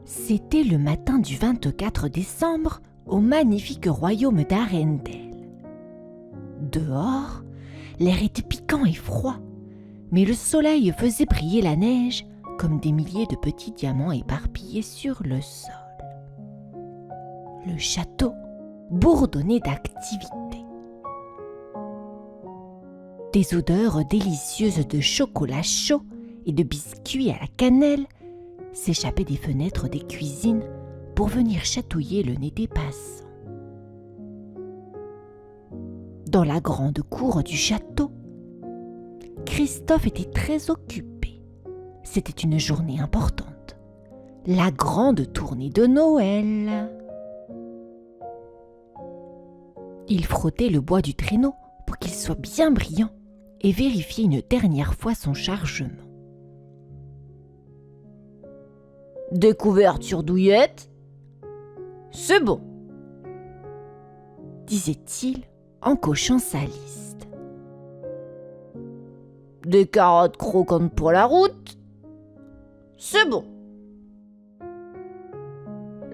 C'était le matin du 24 décembre au magnifique royaume d'Arendelle. Dehors, l'air était piquant et froid, mais le soleil faisait briller la neige comme des milliers de petits diamants éparpillés sur le sol. Le château bourdonnait d'activité. Des odeurs délicieuses de chocolat chaud et de biscuits à la cannelle s'échappaient des fenêtres des cuisines pour venir chatouiller le nez des passants. Dans la grande cour du château, Christophe était très occupé. C'était une journée importante, la grande tournée de Noël. Il frottait le bois du traîneau pour qu'il soit bien brillant et vérifiait une dernière fois son chargement. Des couvertures douillettes ? C'est bon, disait-il en cochant sa liste. Des carottes croquantes pour la route ? C'est bon.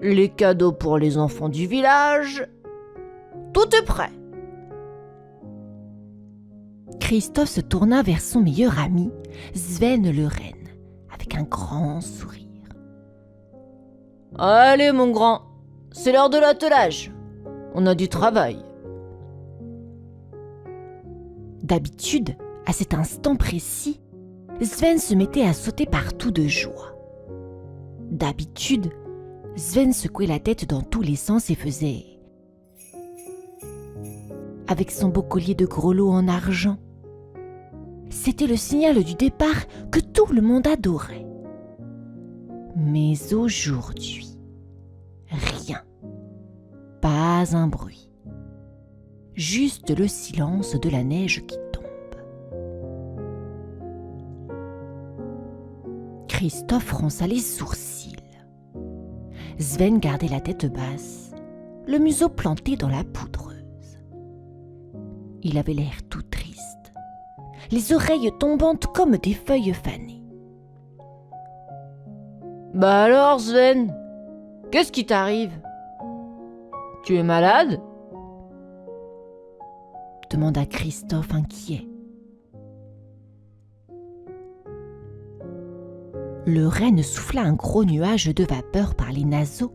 Les cadeaux pour les enfants du village ? Tout est prêt. Christophe se tourna vers son meilleur ami, Sven le renne, avec un grand sourire. « Allez mon grand, c'est l'heure de l'attelage. On a du travail. » D'habitude, à cet instant précis, Sven se mettait à sauter partout de joie. D'habitude, Sven secouait la tête dans tous les sens et faisait, avec son beau collier de grelots en argent. C'était le signal du départ que tout le monde adorait. Mais aujourd'hui, rien, pas un bruit, juste le silence de la neige qui tombe. Christophe fronça les sourcils. Sven gardait la tête basse, le museau planté dans la poudreuse. Il avait l'air tout triste, les oreilles tombantes comme des feuilles fanées. « Bah alors, Sven, qu'est-ce qui t'arrive ? Tu es malade ? » demanda Christophe inquiet. Le renne souffla un gros nuage de vapeur par les naseaux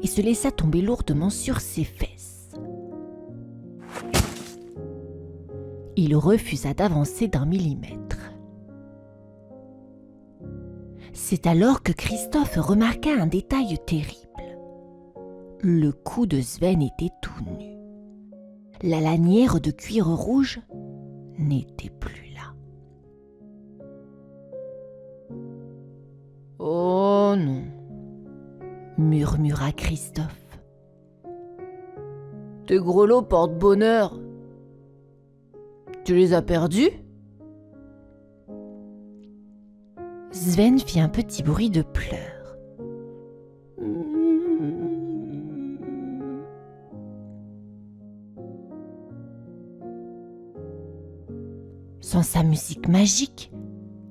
et se laissa tomber lourdement sur ses fesses. Il refusa d'avancer d'1 millimètre. C'est alors que Christophe remarqua un détail terrible. Le cou de Sven était tout nu. La lanière de cuir rouge n'était plus là. « Oh non !» murmura Christophe. « Tes grelots portent bonheur. Tu les as perdus ?» Sven fit un petit bruit de pleurs. Sans sa musique magique,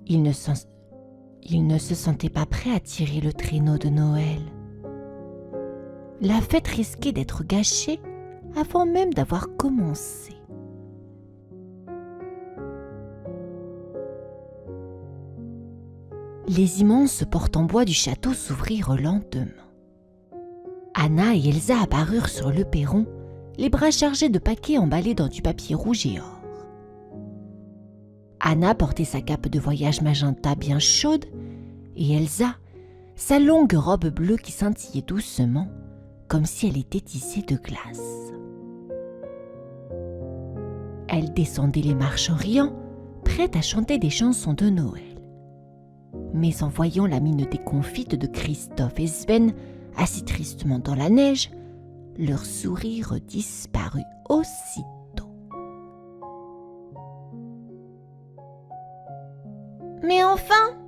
il ne se sentait pas prêt à tirer le traîneau de Noël. La fête risquait d'être gâchée avant même d'avoir commencé. Les immenses portes en bois du château s'ouvrirent lentement. Anna et Elsa apparurent sur le perron, les bras chargés de paquets emballés dans du papier rouge et or. Anna portait sa cape de voyage magenta bien chaude et Elsa, sa longue robe bleue qui scintillait doucement comme si elle était tissée de glace. Elle descendait les marches en riant, prête à chanter des chansons de Noël. Mais en voyant la mine déconfite de Christophe et Sven assis tristement dans la neige, leur sourire disparut aussitôt. « Mais enfin !»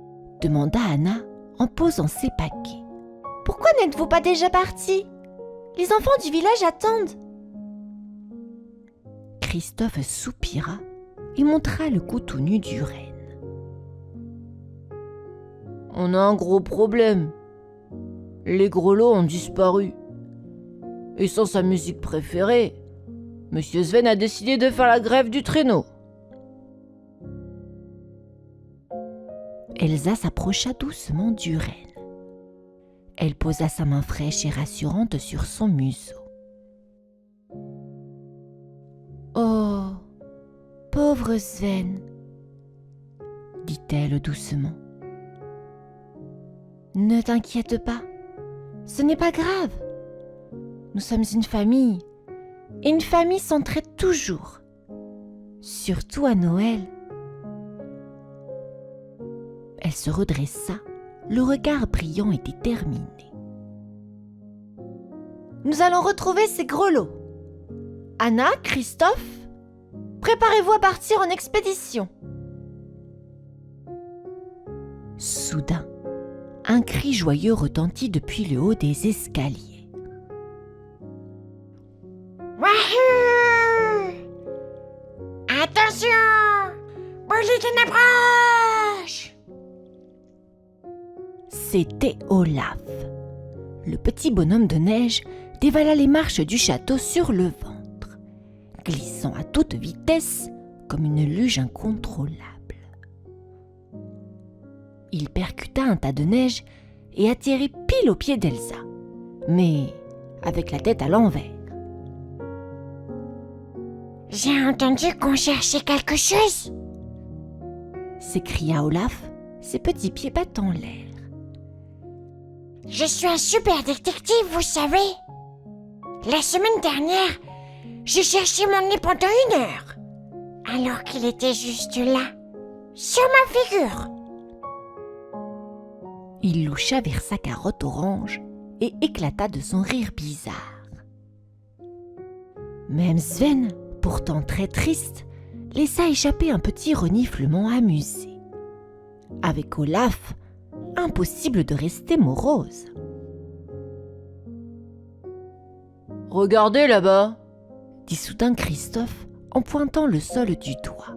demanda Anna en posant ses paquets. « Pourquoi n'êtes-vous pas déjà partis ? Les enfants du village attendent. » Christophe soupira et montra le cou tout nu du renne. « On a un gros problème. Les grelots ont disparu. Et sans sa musique préférée, Monsieur Sven a décidé de faire la grève du traîneau. » Elsa s'approcha doucement du renne. Elle posa sa main fraîche et rassurante sur son museau. « Oh, pauvre Sven, » dit-elle doucement. « Ne t'inquiète pas, ce n'est pas grave. Nous sommes une famille, et une famille s'entraide toujours, surtout à Noël. » Elle se redressa, le regard brillant et déterminé. « Nous allons retrouver ces grelots. Anna, Christophe, préparez-vous à partir en expédition. » Soudain, un cri joyeux retentit depuis le haut des escaliers. « Wahoo! Attention! Bulletin approche! » C'était Olaf. Le petit bonhomme de neige dévala les marches du château sur le ventre, glissant à toute vitesse comme une luge incontrôlable. Il percuta un tas de neige et atterrit pile au pied d'Elsa, mais avec la tête à l'envers. « J'ai entendu qu'on cherchait quelque chose !» s'écria Olaf, ses petits pieds battant l'air. « Je suis un super détective, vous savez. La semaine dernière, j'ai cherché mon nez pendant 1 heure, alors qu'il était juste là, sur ma figure. » Il loucha vers sa carotte orange et éclata de son rire bizarre. Même Sven, pourtant très triste, laissa échapper un petit reniflement amusé. Avec Olaf, impossible de rester morose. « Regardez là-bas !» dit soudain Christophe en pointant le sol du doigt.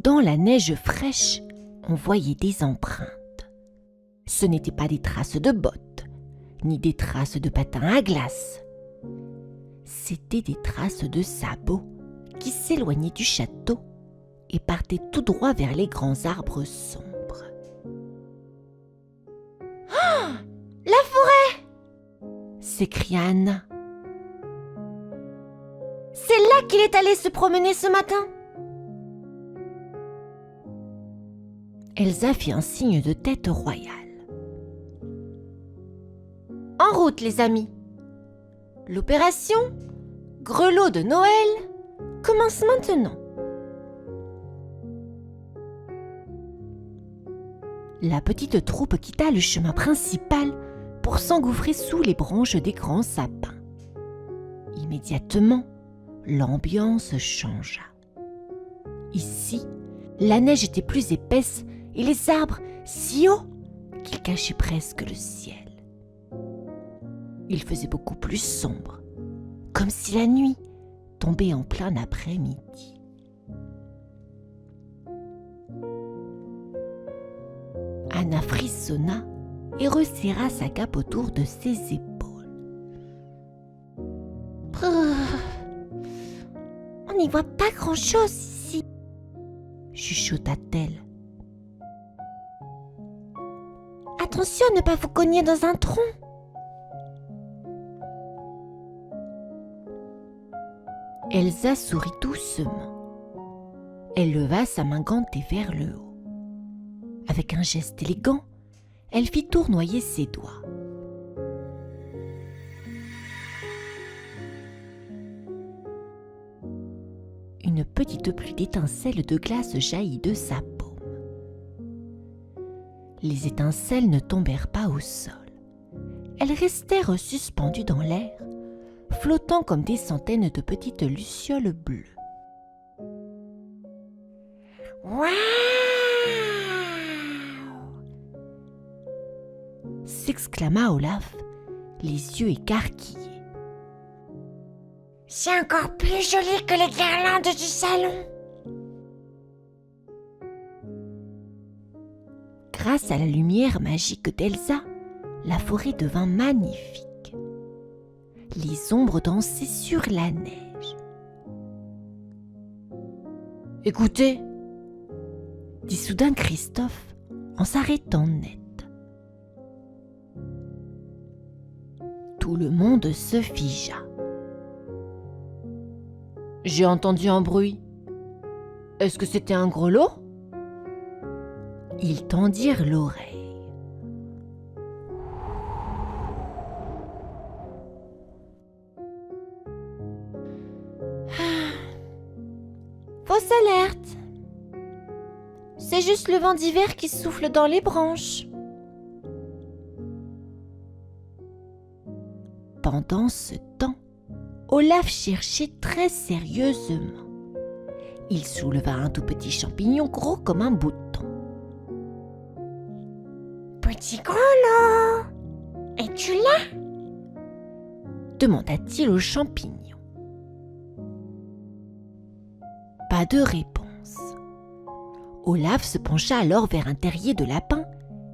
Dans la neige fraîche, on voyait des empreintes. Ce n'étaient pas des traces de bottes, ni des traces de patins à glace. C'étaient des traces de sabots qui s'éloignaient du château et partaient tout droit vers les grands arbres sombres. « Oh, la forêt !» s'écria Anna. « C'est là qu'il est allé se promener ce matin !» Elsa fit un signe de tête royale. « En route, les amis. L'opération Grelot de Noël commence maintenant. » La petite troupe quitta le chemin principal pour s'engouffrer sous les branches des grands sapins. Immédiatement, l'ambiance changea. Ici, la neige était plus épaisse et les arbres si hauts qu'ils cachaient presque le ciel. Il faisait beaucoup plus sombre, comme si la nuit tombait en plein après-midi. Anna frissonna et resserra sa cape autour de ses épaules. « On n'y voit pas grand-chose ici !» chuchota-t-elle. « Attention à ne pas vous cogner dans un tronc !» Elsa sourit doucement. Elle leva sa main gantée vers le haut. Avec un geste élégant, elle fit tournoyer ses doigts. Une petite pluie d'étincelles de glace jaillit de sa paume. Les étincelles ne tombèrent pas au sol. Elles restèrent suspendues dans l'air, flottant comme des centaines de petites lucioles bleues. Waouh! S'exclama Olaf, les yeux écarquillés. C'est encore plus joli que les guirlandes du salon. Grâce à la lumière magique d'Elsa, la forêt devint magnifique. Les ombres dansaient sur la neige. « Écoutez !» dit soudain Christophe en s'arrêtant net. Tout le monde se figea. « J'ai entendu un bruit. Est-ce que c'était un grelot ?» Ils tendirent l'oreille. Fausse alerte. C'est juste le vent d'hiver qui souffle dans les branches. Pendant ce temps, Olaf cherchait très sérieusement. Il souleva un tout petit champignon gros comme un bouton. Petit grelot, es-tu là? Demanda-t-il au champignon. Pas de réponse. Olaf se pencha alors vers un terrier de lapin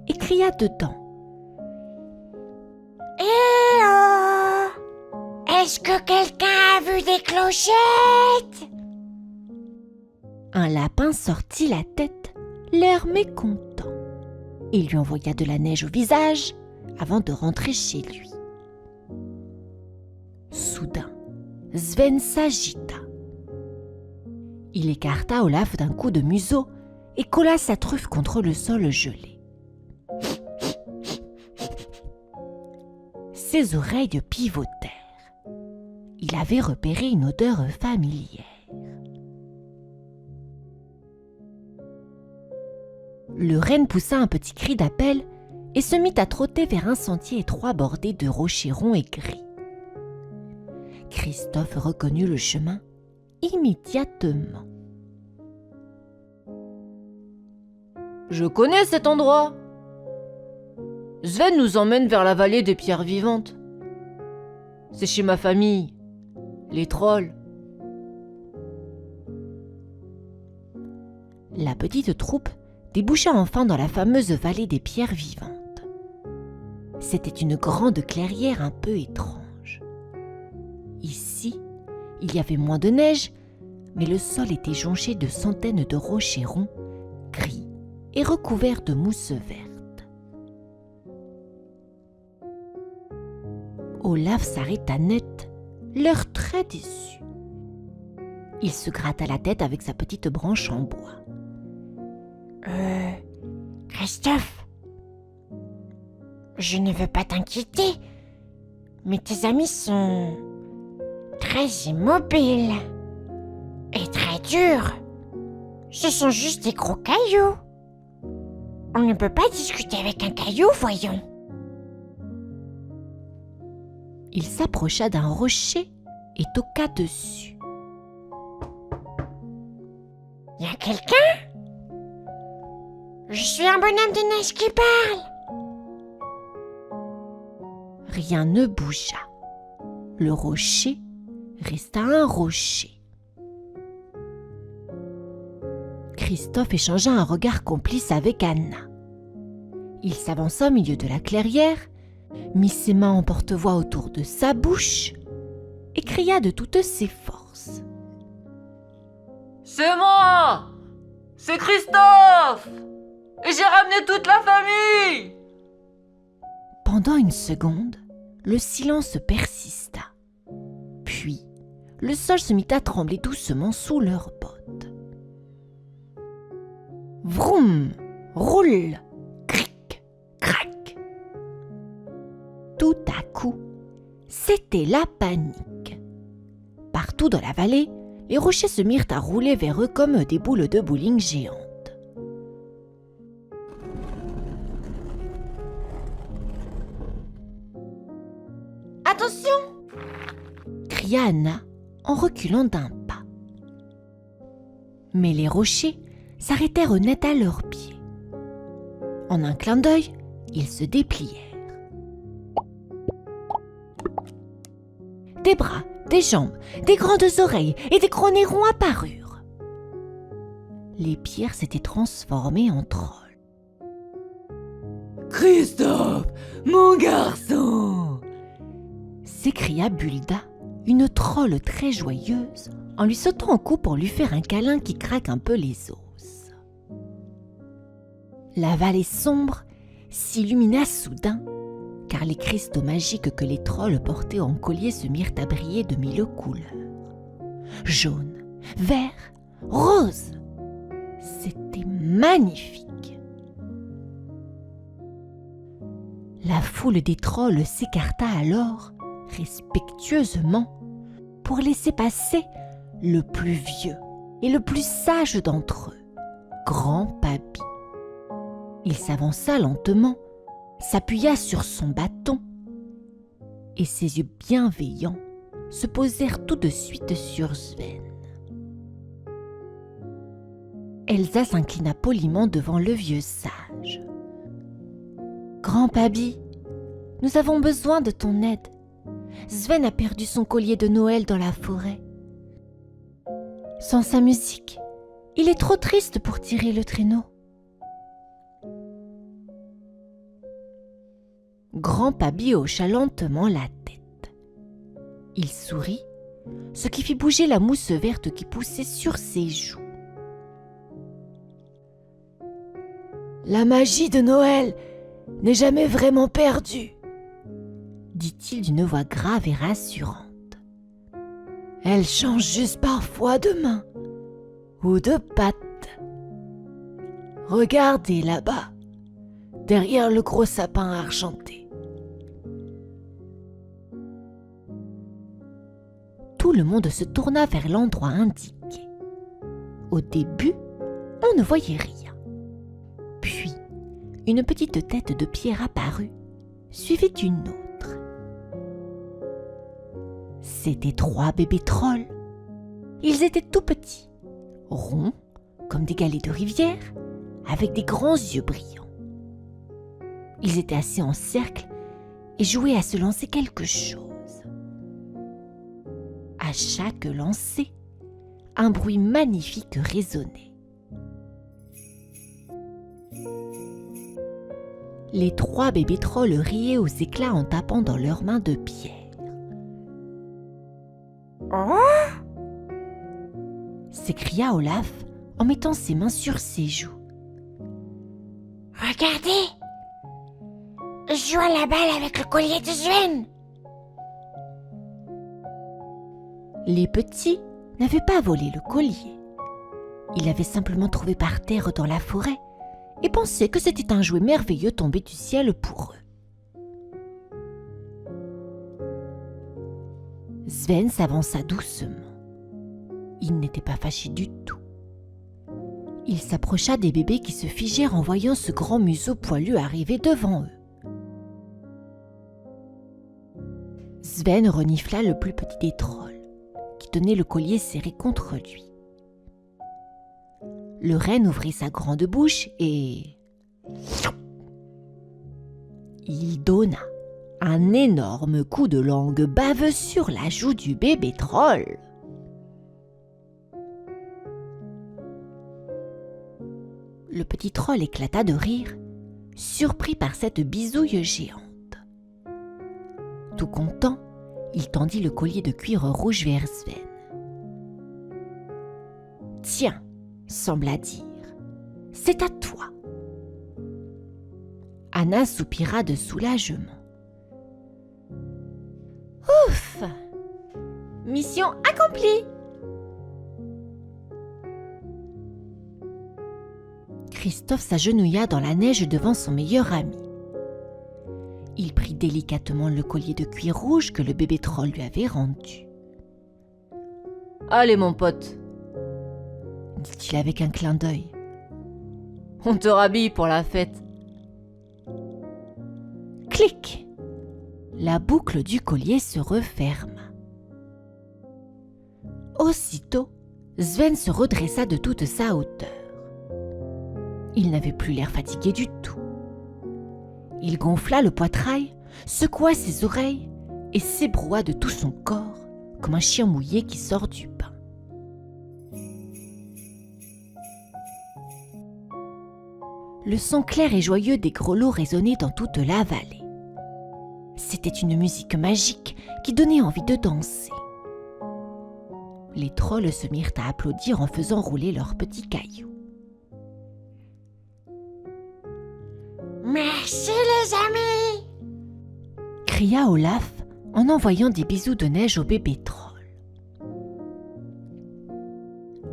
et cria dedans. Eh oh! Est-ce que quelqu'un a vu des clochettes? Un lapin sortit la tête, l'air mécontent. Il lui envoya de la neige au visage avant de rentrer chez lui. Soudain, Sven s'agita. Il écarta Olaf d'un coup de museau et colla sa truffe contre le sol gelé. Ses oreilles pivotèrent. Il avait repéré une odeur familière. Le renne poussa un petit cri d'appel et se mit à trotter vers un sentier étroit bordé de rochers ronds et gris. Christophe reconnut le chemin immédiatement. « Je connais cet endroit. Sven nous emmène vers la vallée des pierres vivantes. C'est chez ma famille, les trolls. » La petite troupe déboucha enfin dans la fameuse vallée des pierres vivantes. C'était une grande clairière un peu étrange. Ici, il y avait moins de neige, mais le sol était jonché de centaines de rochers ronds, gris et recouverts de mousse verte. Olaf s'arrêta net, l'air très déçu. Il se gratta la tête avec sa petite branche en bois. Christophe, je ne veux pas t'inquiéter, mais tes amis sont très immobiles et très durs. Ce sont juste des gros cailloux. On ne peut pas discuter avec un caillou, voyons. Il s'approcha d'un rocher et toqua dessus. Y a quelqu'un? Je suis un bonhomme de neige qui parle. Rien ne bougea. Le rocher resta un rocher. Christophe échangea un regard complice avec Anna. Il s'avança au milieu de la clairière, mit ses mains en porte-voix autour de sa bouche et cria de toutes ses forces. « C'est moi! C'est Christophe! Et j'ai ramené toute la famille !» Pendant une seconde, le silence persista. Puis, le sol se mit à trembler doucement sous leurs bottes. Vroom, roule, cric, crac. Tout à coup, c'était la panique. Partout dans la vallée, les rochers se mirent à rouler vers eux comme des boules de bowling géantes. Attention! Cria Anna en reculant d'un pas. Mais les rochers s'arrêtèrent net à leurs pieds. En un clin d'œil, ils se déplièrent. Des bras, des jambes, des grandes oreilles et des gros nez ronds apparurent. Les pierres s'étaient transformées en trolls. Christophe, mon garçon! S'écria Bulda, une trolle très joyeuse, en lui sautant au cou pour lui faire un câlin qui craque un peu les os. La vallée sombre s'illumina soudain, car les cristaux magiques que les trolls portaient en collier se mirent à briller de mille couleurs. Jaune, vert, rose. C'était magnifique. La foule des trolls s'écarta alors, respectueusement, pour laisser passer le plus vieux et le plus sage d'entre eux, Grand Papy. Il s'avança lentement, s'appuya sur son bâton, et ses yeux bienveillants se posèrent tout de suite sur Sven. Elsa s'inclina poliment devant le vieux sage. « Grand Papy, nous avons besoin de ton aide. Sven a perdu son collier de Noël dans la forêt. Sans sa musique, il est trop triste pour tirer le traîneau. » Grand Papy hocha lentement la tête. Il sourit, ce qui fit bouger la mousse verte qui poussait sur ses joues. « La magie de Noël n'est jamais vraiment perdue, » dit-il d'une voix grave et rassurante. « Elle change juste parfois de main ou de patte. Regardez là-bas, derrière le gros sapin argenté. » Tout le monde se tourna vers l'endroit indiqué. Au début, on ne voyait rien. Puis, une petite tête de pierre apparut, suivie d'une autre. C'étaient 3 bébés trolls. Ils étaient tout petits, ronds, comme des galets de rivière, avec des grands yeux brillants. Ils étaient assis en cercle et jouaient à se lancer quelque chose. À chaque lancer, un bruit magnifique résonnait. Les 3 bébés trolls riaient aux éclats en tapant dans leurs mains de pierre. Oh! S'écria Olaf en mettant ses mains sur ses joues. Regardez! Je joue à la balle avec le collier de Sven. Les petits n'avaient pas volé le collier. Ils l'avaient simplement trouvé par terre dans la forêt et pensaient que c'était un jouet merveilleux tombé du ciel pour eux. Sven s'avança doucement. Il n'était pas fâché du tout. Il s'approcha des bébés qui se figèrent en voyant ce grand museau poilu arriver devant eux. Sven renifla le plus petit des trolls, qui tenait le collier serré contre lui. Le renne ouvrit sa grande bouche et... il donna un énorme coup de langue baveux sur la joue du bébé troll. Le petit troll éclata de rire, surpris par cette bisouille géante. Tout content, il tendit le collier de cuir rouge vers Sven. « Tiens, sembla dire, c'est à toi. » Anna soupira de soulagement. « Ouf! Mission accomplie !» Christophe s'agenouilla dans la neige devant son meilleur ami. Il prit délicatement le collier de cuir rouge que le bébé troll lui avait rendu. « Allez mon pote !» dit-il avec un clin d'œil. « On te rhabille pour la fête !» Clic ! La boucle du collier se referma. Aussitôt, Sven se redressa de toute sa hauteur. Il n'avait plus l'air fatigué du tout. Il gonfla le poitrail, secoua ses oreilles et s'ébroua de tout son corps comme un chien mouillé qui sort du bain. Le son clair et joyeux des grelots résonnait dans toute la vallée. C'était une musique magique qui donnait envie de danser. Les trolls se mirent à applaudir en faisant rouler leurs petits cailloux. Merci les amis! Cria Olaf en envoyant des bisous de neige au bébé troll.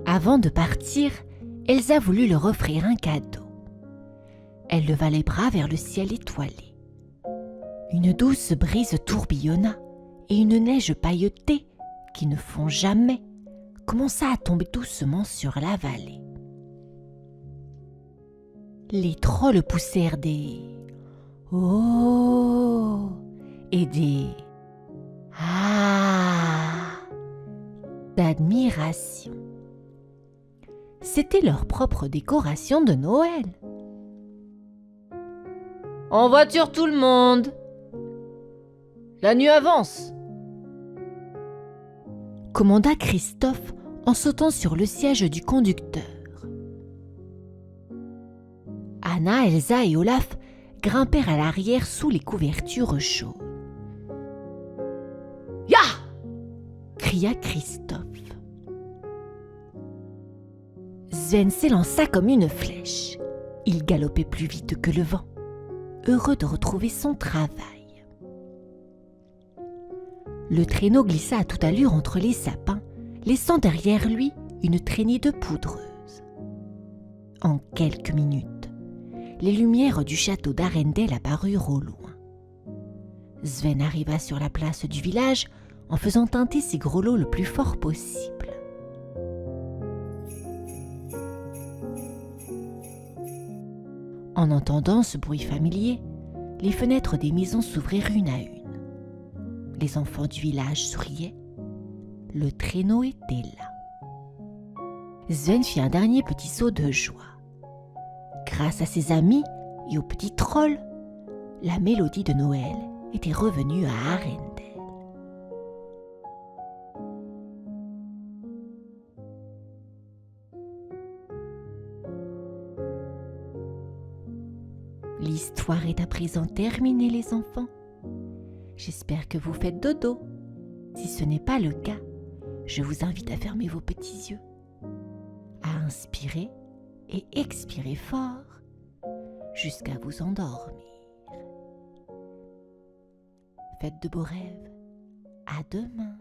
Avant de partir, Elsa voulut leur offrir un cadeau. Elle leva les bras vers le ciel étoilé. Une douce brise tourbillonna et une neige pailletée, qui ne fond jamais, commença à tomber doucement sur la vallée. Les trolls poussèrent des « Oh !» et des « Ah !» d'admiration. C'était leur propre décoration de Noël. « En voiture tout le monde ! La nuit avance !» commanda Christophe en sautant sur le siège du conducteur. Anna, Elsa et Olaf grimpèrent à l'arrière sous les couvertures chaudes. « Ya !» cria Christophe. Sven s'élança comme une flèche. Il galopait plus vite que le vent, heureux de retrouver son travail. Le traîneau glissa à toute allure entre les sapins, laissant derrière lui une traînée de poudreuse. En quelques minutes, les lumières du château d'Arendelle apparurent au loin. Sven arriva sur la place du village en faisant teinter ses grelots le plus fort possible. En entendant ce bruit familier, les fenêtres des maisons s'ouvrirent une à une. Les enfants du village souriaient. Le traîneau était là. Sven fit un dernier petit saut de joie. Grâce à ses amis et au petit troll, la mélodie de Noël était revenue à Arendelle. L'histoire est à présent terminée, les enfants. J'espère que vous faites dodo. Si ce n'est pas le cas, je vous invite à fermer vos petits yeux, à inspirer et expirer fort jusqu'à vous endormir. Faites de beaux rêves. À demain.